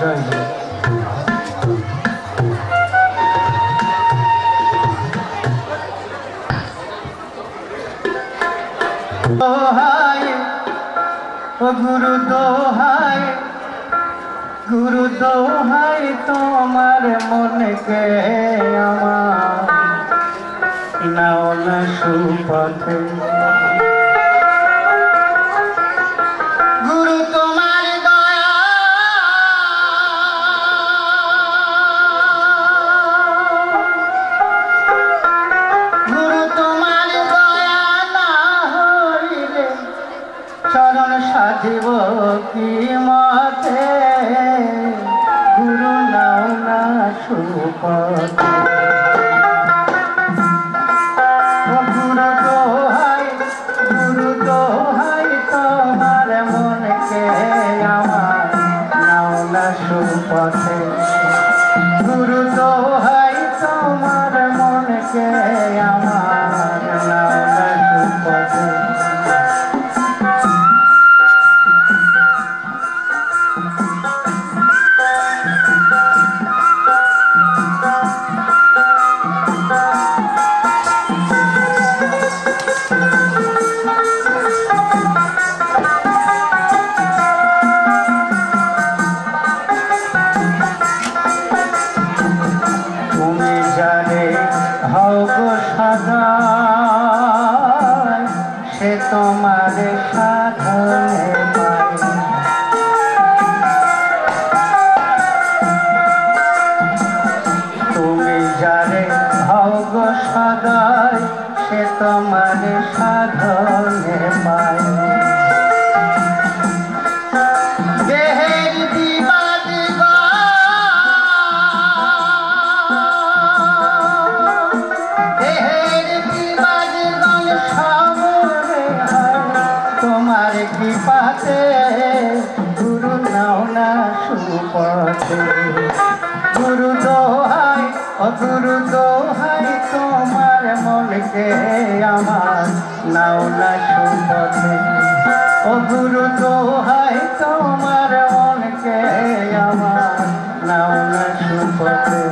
জয় জয়। দোহাই ও গুরু দোহাই, গুরু দোহাই তোমার মনকে আমার নাও না সুপথে। গুরু তোমার দয়া, গুরু তোমার দয়া না হইলে চরণ সাধিব কি মতে। গুরু নাও না সুপথে। গুরু দোহাই, গুরু দোহাই তোমার মনকে আমার নাও না সুপথে। গুরু দোহাই তোমার মনকে আমার নাও না সুপথে। সে তোমার সাধনে পায়। তুমি যারে হও গো সদয় সে তোমার সাধনে পায়। দেহের বিবাদ তোমার কৃপাতে গুরু নাও না সুপথে। গুরু দোহাই ও গুরু দোহাই তোমার মনকে আমার নাও না সুপথে। ও গুরু দোহাই তোমার মনকে আমার নাও না সুপথে।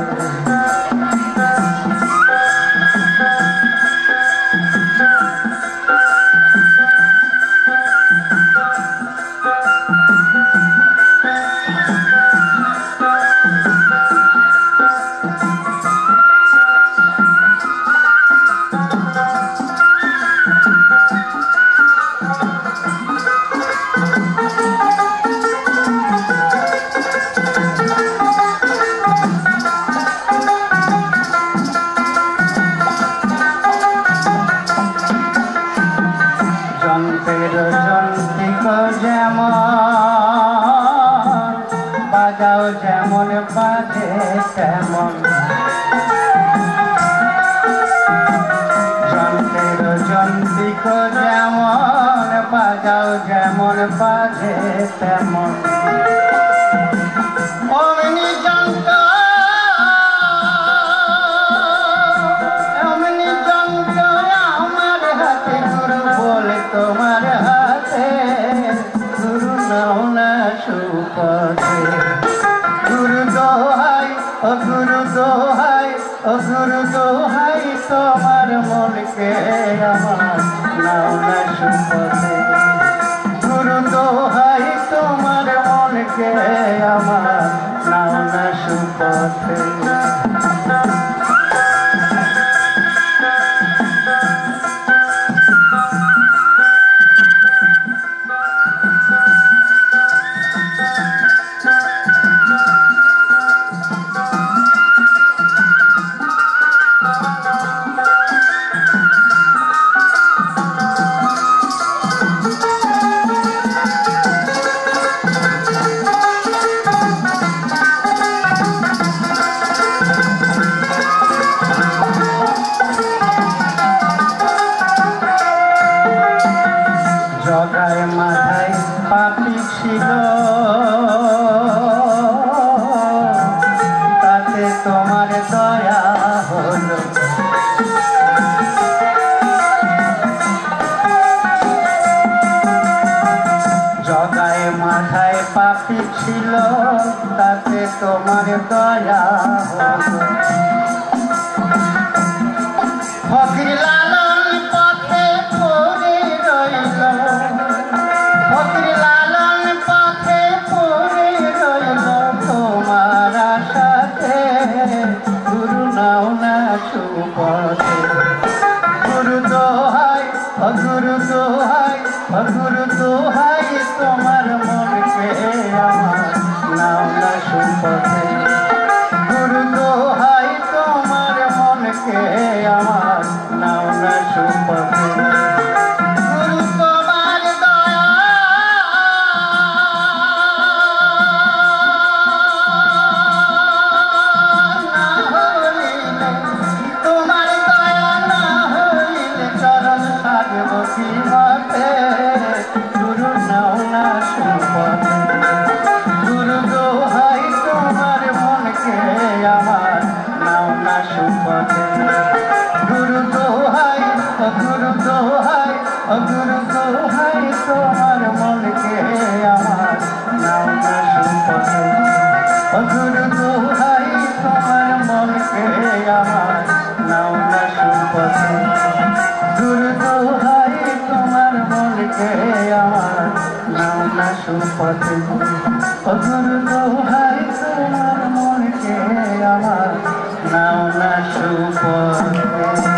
যেমন বাজাও যেমন বাজে তেমন। যন্ত্রের যন্ত্রিক যেমন বাজাও যেমন বাজে তেমন। অমনি যন্ত্র অমনি যন্ত্র আমার হাতে গুরু বলে তোমার হাতে। গুরু নাও না সুপথে। গুরু দোহাই ও গুরু দোহাই ও গুরু দোহাই তোমার মনকে আমার নাও না সুপথে। গুরু দোহাই তোমার মনকে আমার নাও না সুপথে। পাপী ছিল তাতে তোমার দয়া হলো ফকির লালন পথে পড়ে রইল ফকির লালন পথে পড়ে রইল তোমার আশাতে গুরু নাও না সুপথে গুরু দোহাই গুরু দোহাই গুরু দোহাই তোমার মনকে আমার নাও না সুপথে গুরু দোহাই তোমার মনকে আমার নাও না সুপথে গুরু তোমার দয়া না হইলে তোমার দয়া না হইলে চরণ সাজব কি মতে গুরু নাও না সুপথে গুরু দোহাই তোমার মনকে আমার নাও না সুপথে গুরু দোহাই গুরু দোহাই গুরু দোহাই তোমার মনকে আমার নাও না সুপথে গুরু দোহাই তোমার মনকে আমার নাও না সুপথে গুরু দোহাই তোমার মনকে আমার নাও না সুপথে গুরু দোহাই তোমার মনকে আমার নাও না সুপথে।